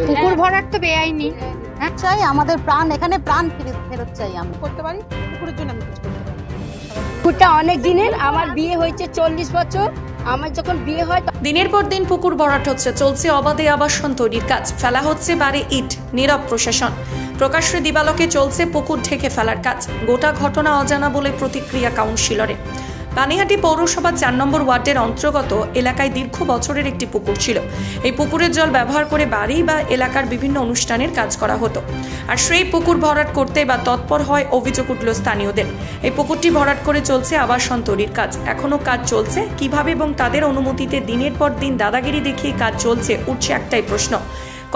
পুকুর ভরাট তো বেআইনি। চাই আমাদের প্রাণ, এখানে প্রাণ ফেরত চাই। আমি করতে পারি পুকুরের জন্য, আমি কিছু করতে পারি। পুকুরটা অনেক দিনের, আমার বিয়ে হয়েছে 40 বছর। আমার যখন বিয়ে হয় দিনের পর দিন পুকুর ভরাট হচ্ছে, চলছে অবাধে আবাসন তৈরির কাজ, ফেলা হচ্ছে বাড়ি ইট, নীরব প্রশাসন। প্রকাশ্যে দিবালোকে চলছে পুকুর ঢেকে ফেলার কাজ। গোটা ঘটনা অজানা বলে প্রতিক্রিয়া কাউন্সিলরে। পানিহাটি পৌরসভা 4 নম্বর ওয়ার্ডের অন্তর্গত এলাকায় দীর্ঘ বছরের একটি পুকুর ছিল। এই পুকুরের জল ব্যবহার করে বাড়ি বা এলাকার বিভিন্ন অনুষ্ঠানের কাজ করা হতো। আর সেই পুকুর ভরাট করতে বা তৎপর হয় অভিযোগ উঠল স্থানীয়দের। এই পুকুরটি ভরাট করে চলছে আবাসন তৈরির কাজ। এখনো কাজ চলছে কিভাবে এবং তাদের অনুমতিতে দিনের পর দিন দাদাগিরি দেখিয়ে কাজ চলছে, উঠছে একটাই প্রশ্ন,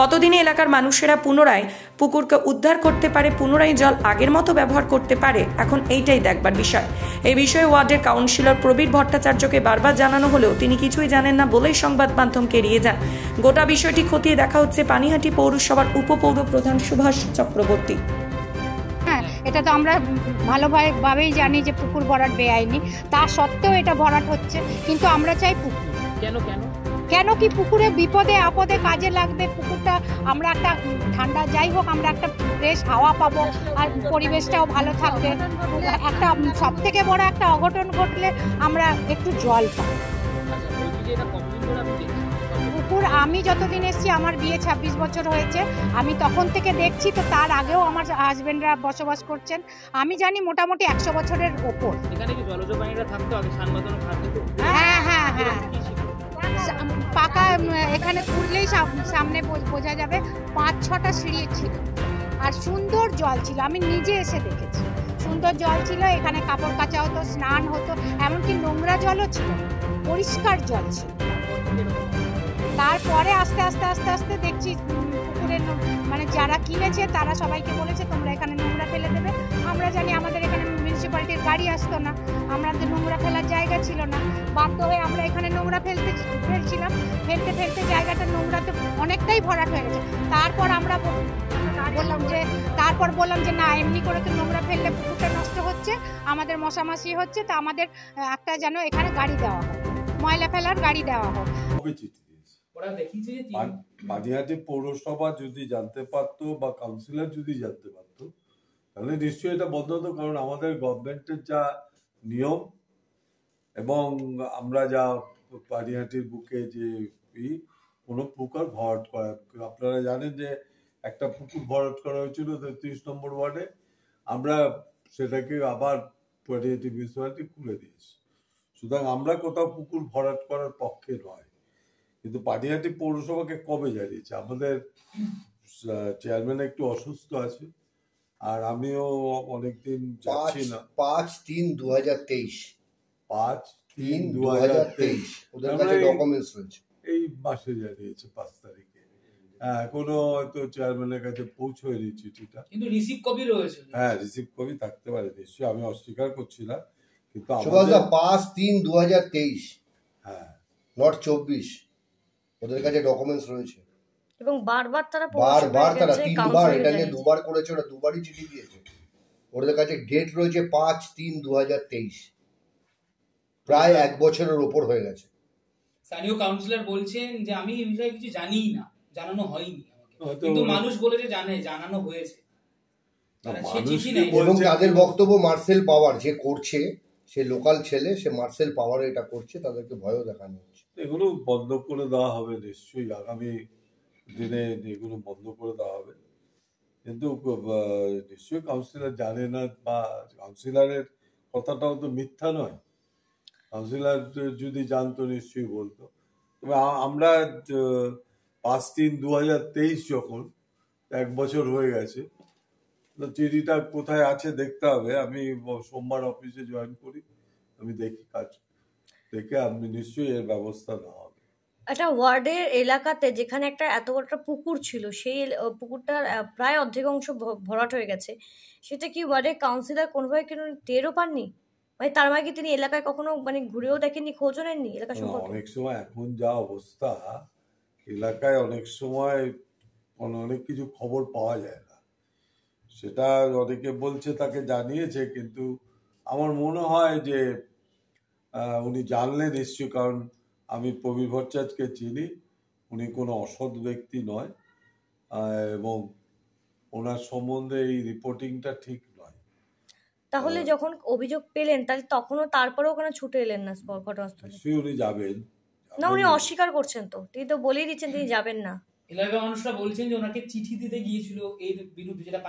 কতদিনে এলাকার মানুষেরা পুনরায় পুকুরকে উদ্ধার করতে পারে, পুনরায় জল আগের মতো ব্যবহার করতে পারে? এখন এইটাই দেখবার বিষয়। এই বিষয়ে ওয়ার্ডের কাউন্সিলর প্রবীর ভট্টাচার্যকে বারবার জানানো হলেও তিনি কিছুই জানেন না বলেই সংবাদ মাধ্যমকে এড়িয়ে যান। গোটা বিষয়টি খতিয়ে দেখা হচ্ছে পানিহাটি পৌরসভার উপপৌর প্রধান সুভাষ চক্রবর্তী। হ্যাঁ, এটা তো আমরা ভালোভাবেই জানি যে পুকুর ভরাট বেআইনি, তা সত্ত্বেও এটা ভরাট হচ্ছে। কিন্তু আমরা চাই পুকুর। কেন কি পুকুরে বিপদে আপদে কাজে লাগবে পুকুরটা। আমরা একটা ঠান্ডা, যাই হোক, আমরা একটা ফ্রেশ হাওয়া পাবো আর পরিবেশটাও ভালো থাকবে। একটা সব থেকে বড় একটা অঘটন ঘটলে আমরা একটু জল পাবো। পুকুর আমি যতদিন এসেছি, আমার বিয়ে 26 বছর হয়েছে, আমি তখন থেকে দেখছি। তো তার আগেও আমার হাজবেন্ডরা বসবাস করছেন। আমি জানি মোটামুটি 100 বছরের ওপর। হ্যাঁ হ্যাঁ হ্যাঁ, পাকা এখানে তুললেই সামনে বোঝা যাবে। 5-6টা সিঁড়ি ছিল আর সুন্দর জল ছিল। আমি নিজে এসে দেখেছি, সুন্দর জল ছিল। এখানে কাপড় কাচা হতো, স্নান হতো, এমনকি নোংরা জলও ছিল, পরিষ্কার জল ছিল। তারপরে আস্তে আস্তে আস্তে আস্তে দেখছি পুকুরের মানে যারা কিনেছে তারা সবাইকে বলেছে তোমরা এখানে নোংরা ফেলে দেবে। আমরা জানি আমাদের এখানে মিউনিসিপ্যালিটির গাড়ি আসতো না, আমাদের নোংরা ফেলার জায়গা ছিল না। বাধ্য হয়ে আমরা এখানে নোংরা ফেলছিলাম। ফেলতে জায়গাটা নোংরা তো অনেকটাই ভরাট হয়ে গেছে। তারপর আমরা বললাম যে না, এমনি করে তো নোংরা ফেললে পুকুরটা নষ্ট হচ্ছে, আমাদের মশামাছি হচ্ছে। তা আমাদের একটা যেন এখানে গাড়ি দেওয়া হয়, ময়লা ফেলার গাড়ি দেওয়া হয়। পানিহাটি পৌরসভা যদি জানতে পারতো বা কাউন্সিলর যদি জানতে পারতো তাহলে নিশ্চয়ই এটা বন্ধ হতো। কারণ আমাদের গভর্নমেন্টের যা নিয়ম এবং আমরা যা পানিহাটির বুকে যে কোনো পুকুর ভরাট করা, আপনারা জানেন যে একটা পুকুর ভরাট করা হয়েছিল 33 নম্বর ওয়ার্ডে। আমরা সেটাকে আবার পানিহাটি মিউনিসিপ্যালিটি খুলে দিয়েছি। সুতরাং আমরা কোথাও পুকুর ভরাট করার পক্ষে নয়। কিন্তু পানিহাটি পৌরসভাকে কবে জানিয়েছে? আমাদের চেয়ারম্যান একটু অসুস্থ আছে আর আমিও অনেকদিন যাচ্ছি না। 5/3/2023 5/3/2023 ওদের কাছে ডকুমেন্টস রয়েছে। এই মাসে জানিয়েছে 5 তারিখে। এখনো হয়তো চেয়ারম্যানের কাছে পৌঁছয়নি চিঠিটা, কিন্তু রিসিভ কপি রয়েছে। হ্যাঁ, রিসিভ কপি থাকতে পারে নিশ্চয়ই, আমি অস্বীকার করছি না। কিন্তু 5/3/2023, হ্যাঁ, নট 24, ওদের কাছে ডকুমেন্টস রয়েছে। এবং বারবার তারা 3বার, এটা নিয়ে 2বার করেছে, ওরা 2বারই চিঠি দিয়েছে। ওদের কাছে ডেট রয়েছে 5/3/2023, প্রায় 1 বছরের উপর হয়ে গেছে। স্থানীয় কাউন্সিলর বলছেন যে আমি এই বিষয়ে কিছু জানিই না, জানানো হয়নি আমাকে, কিন্তু মানুষ বলে যে জানানো হয়েছে। এবং তাদের বক্তব্য মার্সেল পাওয়ার যে করছে, সে লোকাল ছেলে, সে মার্সেল পাওয়ারে এটা করছে, তাদেরকে ভয়ও দেখানো হচ্ছে। এগুলো বন্ধ করে দেওয়া হবে নিশ্চয়ই, আগামী দিনে এগুলো বন্ধ করে দেওয়া হবে। কিন্তু নিশ্চয়ই কাউন্সিলর জানে না, বা কাউন্সিলরের কথাটাও তো মিথ্যা নয়। কাউন্সিলর যদি জানতো নিশ্চয়ই বলতো। তবে আমরা 5/3/2023 যখন 1 বছর হয়ে গেছে, চিঠিটা কোথায় আছে দেখতে হবে। আমি সোমবার অফিসে জয়েন করি, আমি দেখি, কাজ দেখে আমি নিশ্চয়ই এর ব্যবস্থা নেওয়া হবে। একটা ওয়ার্ডের এলাকাতে যেখানে একটা এত বড় একটা পুকুর ছিল, সেই পুকুরটার প্রায় অর্ধেক অংশ ভরাট হয়ে গেছে, সেটা কি ওয়ার্ডের কাউন্সিলর কোনোভাবে কেন টেরও পাননি? মানে তার মানে কি তিনি এলাকায় কখনো ঘুরেও দেখেননি, খোঁজও নেননি এলাকা সম্পর্কে? অনেক সময় এখন যা অবস্থা এলাকায়, অনেক সময় অনেক কিছু খবর পাওয়া যায় না। সেটা অনেকে বলছে তাকে জানিয়েছে, কিন্তু আমার মনে হয় যে উনি জানলেন নিশ্চয়ই। কারণ আমি প্রবীর ভট্টাচার্যকে চিনি, উনি কোনো অসৎ ব্যক্তি নয়। এবং ওনার সম্বন্ধে এই রিপোর্টিংটা ঠিক নয়। তাহলে যখন অভিযোগ পেলেন তাহলে তখনও তারপরেও ওখানে ছুটে এলেন না ঘটনাস্থলে? নিশ্চয়ই উনি যাবেন না, উনি অস্বীকার করছেন তো, তিনি তো বলেই দিচ্ছেন তিনি যাবেন না। এলাকার মানুষরা বলছেন যে ওনাকে চিঠি দিতে গিয়েছিল এর বিরুদ্ধে, যেটা